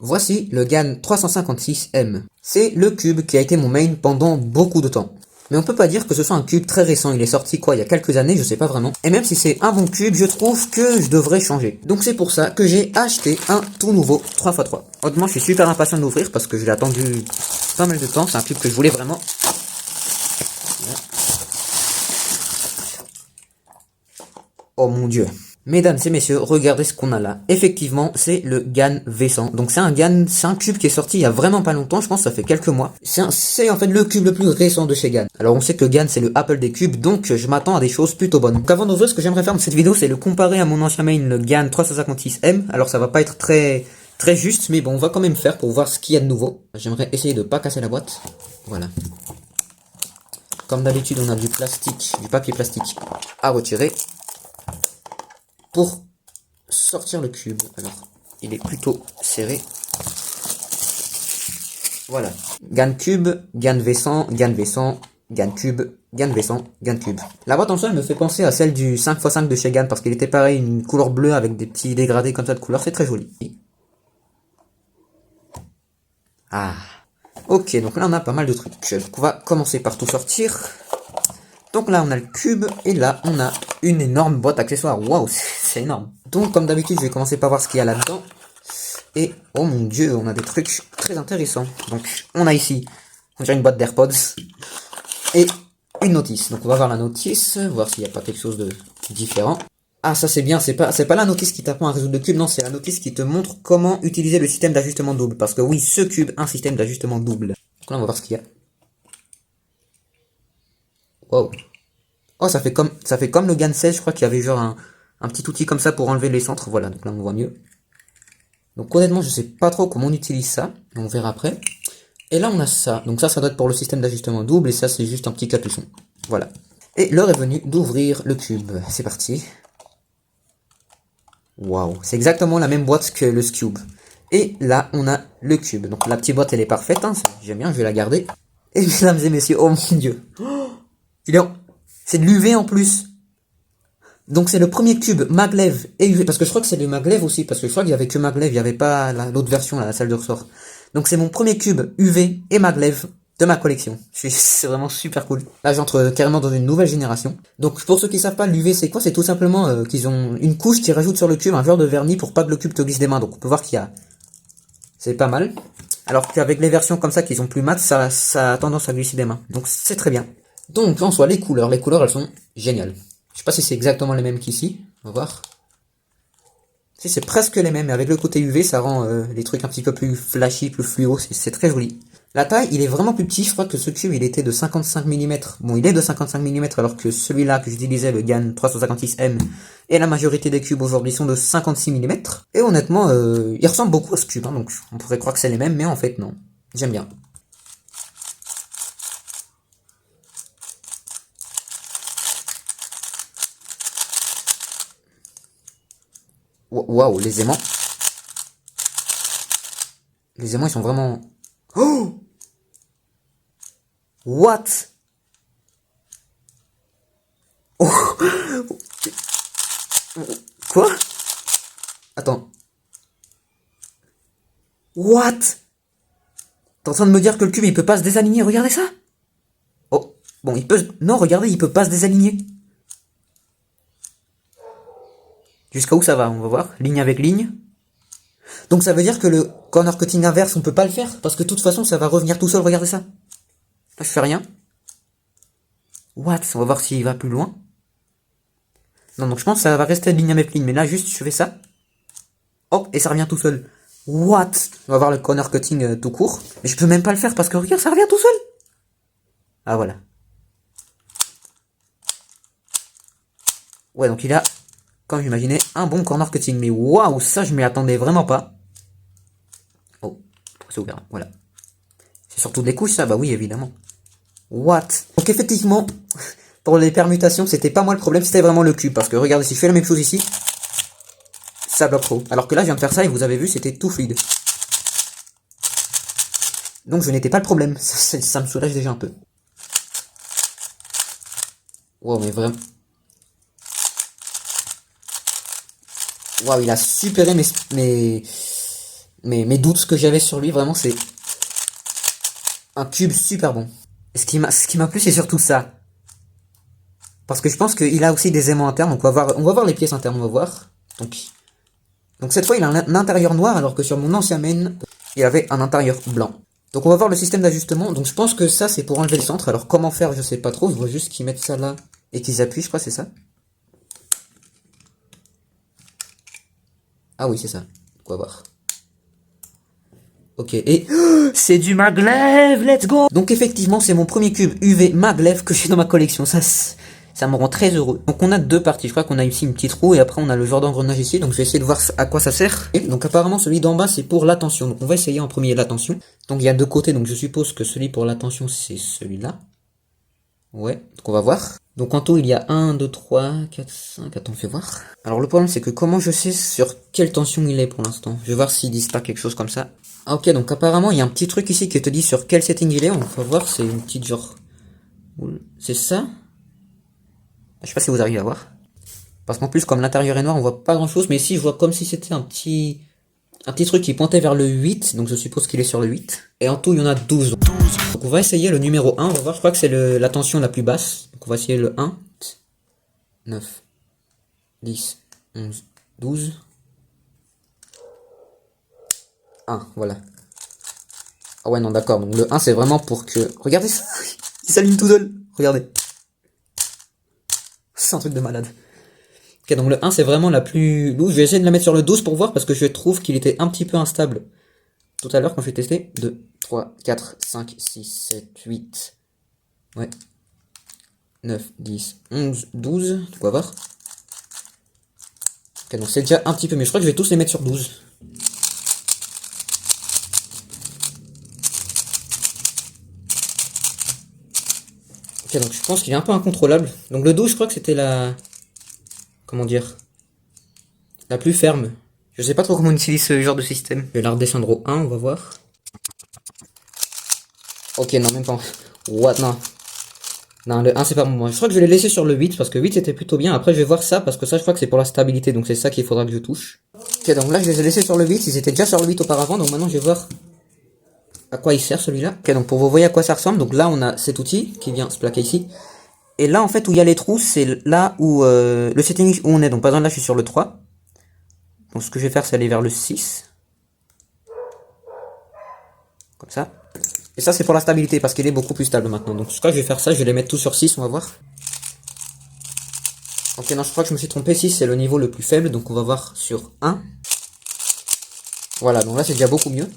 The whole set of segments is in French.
Voici le GAN 356M. C'est le cube qui a été mon main pendant beaucoup de temps. Mais on peut pas dire que ce soit un cube très récent, il est sorti quoi, il y a quelques années, je sais pas vraiment. Et même si c'est un bon cube, je trouve que je devrais changer. Donc c'est pour ça que j'ai acheté un tout nouveau 3x3. Honnêtement, je suis super impatient de l'ouvrir parce que je l'ai attendu pas mal de temps, c'est un cube que je voulais vraiment. Oh mon dieu. Mesdames et messieurs, regardez ce qu'on a là. Effectivement, c'est le GAN V100. Donc c'est un cube qui est sorti il y a vraiment pas longtemps, je pense que ça fait quelques mois. C'est en fait le cube le plus récent de chez GAN. Alors on sait que GAN c'est le Apple des cubes, donc je m'attends à des choses plutôt bonnes. Donc avant d'ouvrir, ce que j'aimerais faire dans cette vidéo, c'est le comparer à mon ancien main, le GAN 356M. Alors ça va pas être très juste, mais bon, on va quand même faire pour voir ce qu'il y a de nouveau. J'aimerais essayer de pas casser la boîte. Voilà. Comme d'habitude, on a du plastique, du papier plastique à retirer. Pour sortir le cube, alors il est plutôt serré. Voilà. GAN cube, GAN V100, GAN V100, GAN cube, GAN V100, GAN cube. La boîte en soi elle me fait penser à celle du 5x5 de chez GAN parce qu'il était pareil, une couleur bleue avec des petits dégradés comme ça de couleur, c'est très joli. Ah. Ok, donc là on a pas mal de trucs. Donc on va commencer par tout sortir. Donc là on a le cube et là on a une énorme boîte accessoire. Waouh, c'est énorme. Donc comme d'habitude je vais commencer par voir ce qu'il y a là-dedans. Et oh mon dieu, on a des trucs très intéressants. Donc on a ici, on dirait une boîte d'AirPods. Et une notice. Donc on va voir la notice, voir s'il n'y a pas quelque chose de différent. Ah ça c'est bien, c'est pas la notice qui t'apprend à résoudre le cube, non, c'est la notice qui te montre comment utiliser le système d'ajustement double. Parce que oui, ce cube a un système d'ajustement double. Donc là on va voir ce qu'il y a. Wow. Oh, ça fait comme le GAN 16, je crois qu'il y avait genre un petit outil comme ça pour enlever les centres. Voilà, donc là on voit mieux. Donc honnêtement, je sais pas trop comment on utilise ça. On verra après. Et là on a ça. Donc ça doit être pour le système d'ajustement double et ça c'est juste un petit capuchon. Voilà. Et l'heure est venue d'ouvrir le cube. C'est parti. Waouh, c'est exactement la même boîte que le Scube. Et là on a le cube. Donc la petite boîte elle est parfaite, hein. J'aime bien, je vais la garder. Et mesdames et messieurs, oh mon dieu. Il est C'est de l'UV en plus. Donc c'est le premier cube maglev et UV, parce que je crois que c'est le maglev aussi, parce que je crois qu'il y avait que maglev, il n'y avait pas l'autre version, là, la salle de ressort. Donc c'est mon premier cube UV et maglev de ma collection. C'est vraiment super cool. Là j'entre carrément dans une nouvelle génération. Donc pour ceux qui savent pas, l'UV c'est quoi? C'est tout simplement qu'ils ont une couche qui rajoute sur le cube un genre de vernis pour pas que le cube te glisse des mains. Donc on peut voir qu'il y a... C'est pas mal. Alors qu'avec les versions comme ça qui sont plus mat, ça a tendance à glisser des mains. Donc c'est très bien. Donc en soi les couleurs elles sont géniales. Je sais pas si c'est exactement les mêmes qu'ici, on va voir. Si c'est presque les mêmes, mais avec le côté UV ça rend les trucs un petit peu plus flashy, plus fluo, c'est très joli. La taille, il est vraiment plus petit, je crois que ce cube il était de 55 mm. Bon, il est de 55 mm alors que celui-là que j'utilisais, le GAN 356M, et la majorité des cubes aujourd'hui sont de 56 mm. Et honnêtement, il ressemble beaucoup à ce cube, hein, donc on pourrait croire que c'est les mêmes, mais en fait non. J'aime bien. Waouh, les aimants. Les aimants, ils sont vraiment... Oh! What? Oh! Quoi? Attends. What? T'es en train de me dire que le cube, il peut pas se désaligner, regardez ça? Oh, bon, il peut... Non, regardez, il peut pas se désaligner. Jusqu'à où ça va, on va voir. Ligne avec ligne. Donc ça veut dire que le corner cutting inverse, on peut pas le faire, parce que de toute façon, ça va revenir tout seul, regardez ça. Là, je fais rien. What? On va voir s'il va plus loin. Non, donc je pense que ça va rester ligne avec ligne, mais là, juste, je fais ça. Hop, et ça revient tout seul. What? On va voir le corner cutting tout court. Mais je peux même pas le faire, parce que regarde, ça revient tout seul. Ah, voilà. Ouais, donc il a, comme j'imaginais, un bon corner cutting. Mais waouh, ça, je m'y attendais vraiment pas. Oh, c'est ouvert, voilà. C'est surtout des couches, ça? Bah oui, évidemment. What? Donc effectivement, pour les permutations, c'était pas moi le problème, c'était vraiment le cube. Parce que regardez, si je fais la même chose ici, ça bloque trop. Alors que là, je viens de faire ça et vous avez vu, c'était tout fluide. Donc je n'étais pas le problème. Ça me soulage déjà un peu. Wow, mais vraiment... Waouh, il a supéré mes doutes que j'avais sur lui, vraiment, c'est un cube super bon. Et ce qui m'a plu, c'est surtout ça. Parce que je pense qu'il a aussi des aimants internes, donc on va voir les pièces internes, on va voir. Donc cette fois, il a un intérieur noir, alors que sur mon ancien main, il avait un intérieur blanc. Donc on va voir le système d'ajustement. Donc je pense que ça, c'est pour enlever le centre. Alors comment faire, je sais pas trop. Je vois juste qu'ils mettent ça là et qu'ils appuient, je crois, c'est ça. Ah oui, c'est ça. On va voir. Ok, et c'est du maglev, let's go. Donc effectivement, c'est mon premier cube UV maglev que j'ai dans ma collection. Ça me rend très heureux. Donc on a deux parties. Je crois qu'on a ici une petite roue et après on a le genre d'engrenage ici. Donc je vais essayer de voir à quoi ça sert. Et donc apparemment celui d'en bas c'est pour l'attention. Donc on va essayer en premier l'attention. Donc il y a deux côtés. Donc je suppose que celui pour l'attention c'est celui-là. Ouais, donc on va voir. Donc en tout il y a 1, 2, 3, 4, 5. Attends, fais voir. Alors le problème c'est que comment je sais sur quelle tension il est pour l'instant. Je vais voir s'ils disent pas quelque chose comme ça. Ah ok, donc apparemment il y a un petit truc ici qui te dit sur quel setting il est. On va voir, c'est une petite genre... C'est ça? Je sais pas si vous arrivez à voir. Parce qu'en plus, comme l'intérieur est noir, on voit pas grand chose. Mais ici, je vois comme si c'était un petit truc qui pointait vers le 8. Donc je suppose qu'il est sur le 8. Et en tout, il y en a 12. Donc on va essayer le numéro 1. On va voir, je crois que c'est la tension la plus basse. Donc on va essayer le 1. 9, 10, 11, 12. 1, voilà. Ah ouais, non, d'accord. Donc le 1, c'est vraiment pour que... Regardez ça. Il s'allume tout seul. Regardez. C'est un truc de malade. Ok, donc le 1 c'est vraiment la plus loose. Je vais essayer de la mettre sur le 12 pour voir parce que je trouve qu'il était un petit peu instable tout à l'heure quand j'ai testé. 2, 3, 4, 5, 6, 7, 8. Ouais. 9, 10, 11, 12. On va voir. Ok, donc c'est déjà un petit peu mieux. Je crois que je vais tous les mettre sur 12. Ok, donc je pense qu'il est un peu incontrôlable. Donc le 12, je crois que c'était la... Comment dire? La plus ferme. Je sais pas trop comment on utilise ce genre de système. Je vais la redescendre au 1, on va voir. Ok, non, même pas. What? Non. Non, le 1 c'est pas bon. Je crois que je vais les laisser sur le 8 parce que 8 c'était plutôt bien. Après je vais voir ça parce que ça je crois que c'est pour la stabilité. Donc c'est ça qu'il faudra que je touche. Ok, donc là je les ai laissés sur le 8. Ils étaient déjà sur le 8 auparavant. Donc maintenant je vais voir à quoi il sert celui-là. Ok, donc pour vous voyez à quoi ça ressemble. Donc là on a cet outil qui vient se plaquer ici. Et là en fait où il y a les trous c'est là où le setting où on est. Donc par exemple là je suis sur le 3. Donc ce que je vais faire c'est aller vers le 6. Comme ça. Et ça c'est pour la stabilité parce qu'il est beaucoup plus stable maintenant. Donc je crois que je vais faire ça, je vais les mettre tous sur 6, on va voir. Ok, non, je crois que je me suis trompé, 6 c'est le niveau le plus faible, donc on va voir sur 1. Voilà, donc là c'est déjà beaucoup mieux.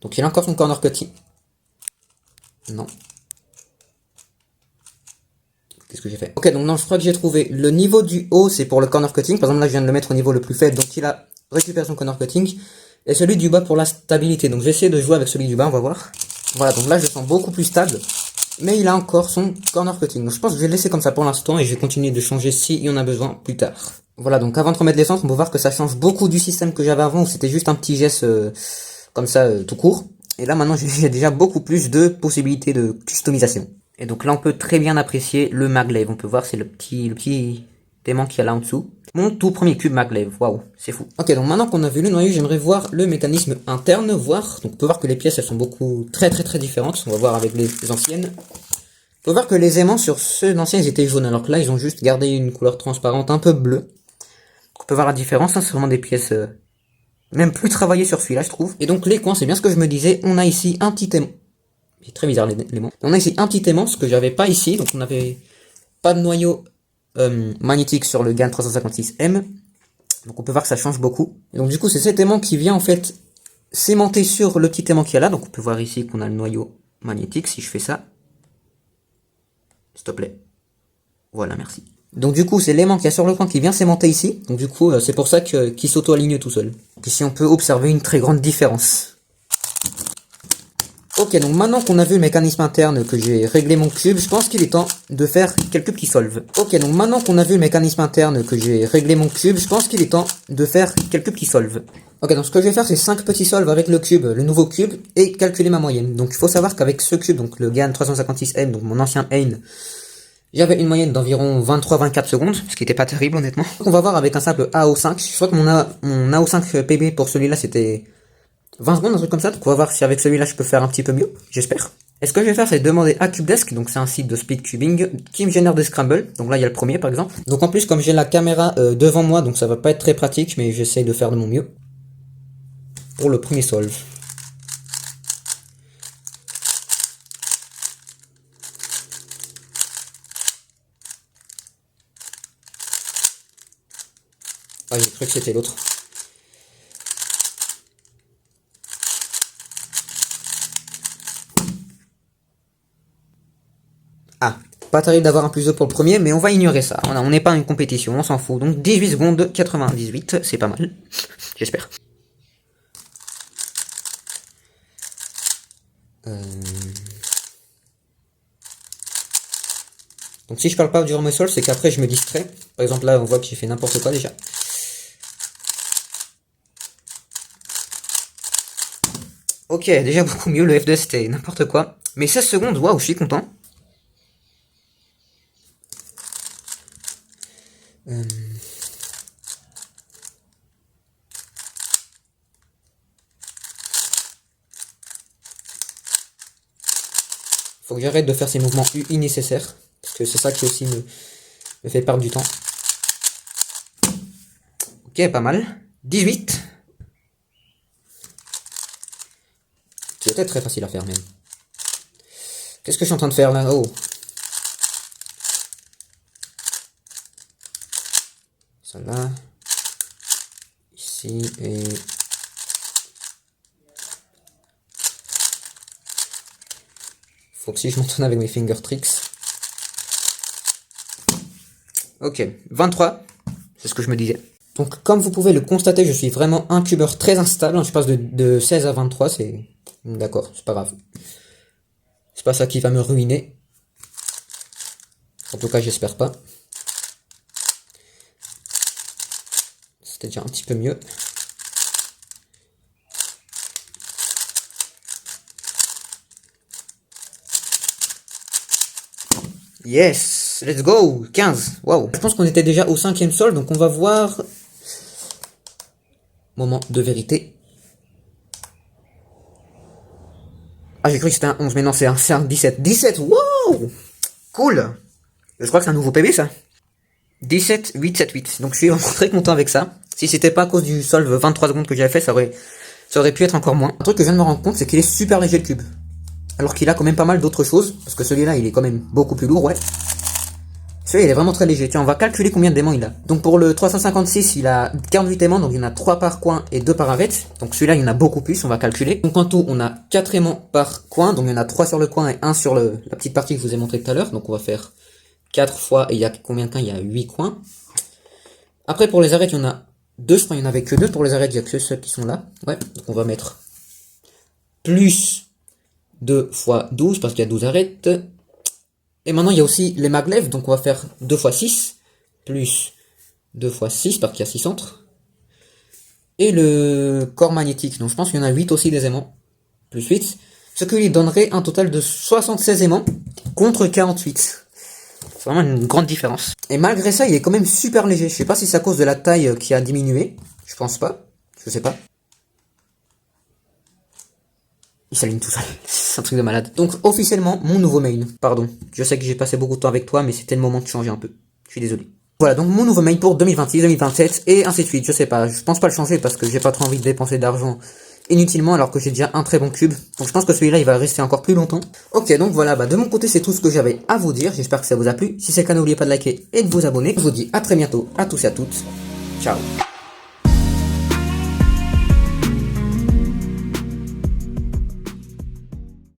Donc il a encore son corner cutting. Non. Qu'est-ce que j'ai fait? Ok, donc non, je crois que j'ai trouvé le niveau du haut, c'est pour le corner cutting. Par exemple là je viens de le mettre au niveau le plus faible, donc il a récupéré son corner cutting. Et celui du bas pour la stabilité. Donc je vais essayer de jouer avec celui du bas, on va voir. Voilà, donc là je le sens beaucoup plus stable. Mais il a encore son corner cutting. Donc je pense que je vais le laisser comme ça pour l'instant. Et je vais continuer de changer s'il y en a besoin plus tard. Voilà, donc avant de remettre les centres, on peut voir que ça change beaucoup du système que j'avais avant. Où c'était juste un petit geste comme ça, tout court. Et là maintenant j'ai déjà beaucoup plus de possibilités de customisation. Et donc là on peut très bien apprécier le maglev. On peut voir c'est le petit aimant qu'il y a là en dessous. Mon tout premier cube maglev, waouh, c'est fou. Ok, donc maintenant qu'on a vu le noyau, j'aimerais voir le mécanisme interne, voir. Donc on peut voir que les pièces elles sont beaucoup très différentes. On va voir avec les anciennes. On peut voir que les aimants sur ceux d'anciens ils étaient jaunes, alors que là ils ont juste gardé une couleur transparente un peu bleue. On peut voir la différence, hein, c'est vraiment des pièces même plus travaillées sur celui-là je trouve. Et donc les coins, c'est bien ce que je me disais, on a ici un petit aimant. C'est très bizarre l'aimant. On a ici un petit aimant, ce que j'avais pas ici, donc on n'avait pas de noyau magnétique sur le GAN 356M. Donc on peut voir que ça change beaucoup. Et donc du coup c'est cet aimant qui vient en fait s'aimanter sur le petit aimant qu'il y a là. Donc on peut voir ici qu'on a le noyau magnétique si je fais ça. S'il te plaît. Voilà, merci. Donc du coup c'est l'aimant qui est sur le coin qui vient s'aimanter ici. Donc du coup c'est pour ça qu'il s'auto-aligne tout seul. Donc ici on peut observer une très grande différence. Ok, donc maintenant qu'on a vu le mécanisme interne, que j'ai réglé mon cube, je pense qu'il est temps de faire quelques petits solves. Ok, donc maintenant qu'on a vu le mécanisme interne, que j'ai réglé mon cube, je pense qu'il est temps de faire quelques petits solves. Ok, donc ce que je vais faire, c'est 5 petits solves avec le cube, le nouveau cube, et calculer ma moyenne. Donc il faut savoir qu'avec ce cube, donc le GAN 356M, donc mon ancien Ain, J'avais une moyenne d'environ 23-24 secondes, ce qui était pas terrible honnêtement. Donc on va voir avec un simple AO5. Je crois que mon AO5 PB pour celui-là c'était 20 secondes, un truc comme ça. Donc on va voir si avec celui-là je peux faire un petit peu mieux, j'espère. Et ce que je vais faire, c'est demander à CubeDesk, donc c'est un site de speed cubing qui me génère des scrambles. Donc là il y a le premier par exemple. Donc en plus comme j'ai la caméra devant moi, donc ça va pas être très pratique, mais j'essaye de faire de mon mieux pour le premier solve. Ah, j'ai cru que c'était l'autre. Ah, pas terrible d'avoir un plus 2 pour le premier, mais on va ignorer ça. On n'est pas une compétition, on s'en fout. Donc 18 secondes 98, c'est pas mal. J'espère. Donc si je parle pas durant mes sols, c'est qu'après je me distrais. Par exemple là, on voit que j'ai fait n'importe quoi déjà. Ok, déjà beaucoup mieux, le F2 c'était n'importe quoi. Mais 16 secondes, waouh, je suis content. Faut que j'arrête de faire ces mouvements UI nécessaires. Parce que c'est ça qui aussi me fait perdre du temps. Ok, pas mal. 18. C'était très facile à faire même. Qu'est-ce que je suis en train de faire là? Oh. Ça là. Ici et... Faut que si je m'entraîne avec mes finger tricks. Ok, 23. C'est ce que je me disais. Donc comme vous pouvez le constater, je suis vraiment un cubeur très instable. Je passe de 16 à 23, c'est... D'accord, c'est pas grave. C'est pas ça qui va me ruiner. En tout cas, j'espère pas. C'était déjà un petit peu mieux. Yes, let's go, 15, waouh. Je pense qu'on était déjà au 5e sol, donc on va voir... Moment de vérité. Ah, j'ai cru que c'était un 11, mais non, c'est un 17. 17, wow. Cool. Je crois que c'est un nouveau PB, ça. 17, 8, 7, 8. Donc je suis vraiment très content avec ça. Si c'était pas à cause du solve 23 secondes que j'avais fait, ça aurait pu être encore moins. Un truc que je viens de me rendre compte, c'est qu'il est super léger le cube. Alors qu'il a quand même pas mal d'autres choses. Parce que celui-là, il est quand même beaucoup plus lourd, ouais. Celui-là, il est vraiment très léger. Tiens, on va calculer combien d'aimants il a. Donc pour le 356, il a 48 aimants. Donc il y en a 3 par coin et 2 par arête. Donc celui-là, il y en a beaucoup plus. On va calculer. Donc en tout, on a 4 aimants par coin. Donc il y en a 3 sur le coin et 1 sur la petite partie que je vous ai montré tout à l'heure. Donc on va faire 4 fois. Et il y a combien de coins? Il y a 8 coins. Après pour les arêtes, il y en a 2. Je crois qu'il n'y en avait que 2 pour les arêtes. Il n'y a que ceux qui sont là. Ouais. Donc on va mettre plus 2 fois 12 parce qu'il y a 12 arêtes. Et maintenant, il y a aussi les maglevs, donc on va faire 2 fois 6, plus 2 fois 6, parce qu'il y a 6 centres. Et le corps magnétique, donc je pense qu'il y en a 8 aussi des aimants, plus 8, ce qui lui donnerait un total de 76 aimants, contre 48. C'est vraiment une grande différence. Et malgré ça, il est quand même super léger. Je sais pas si c'est à cause de la taille qui a diminué, je pense pas, je sais pas. Il s'aligne tout seul. C'est un truc de malade. Donc, officiellement, mon nouveau main. Pardon. Je sais que j'ai passé beaucoup de temps avec toi, mais c'était le moment de changer un peu. Je suis désolé. Voilà, donc mon nouveau main pour 2026, 2027, et ainsi de suite. Je sais pas. Je pense pas le changer parce que j'ai pas trop envie de dépenser d'argent inutilement alors que j'ai déjà un très bon cube. Donc je pense que celui-là, il va rester encore plus longtemps. Ok, donc voilà, de mon côté, c'est tout ce que j'avais à vous dire. J'espère que ça vous a plu. Si c'est le cas, n'oubliez pas de liker et de vous abonner. Je vous dis à très bientôt à tous et à toutes. Ciao.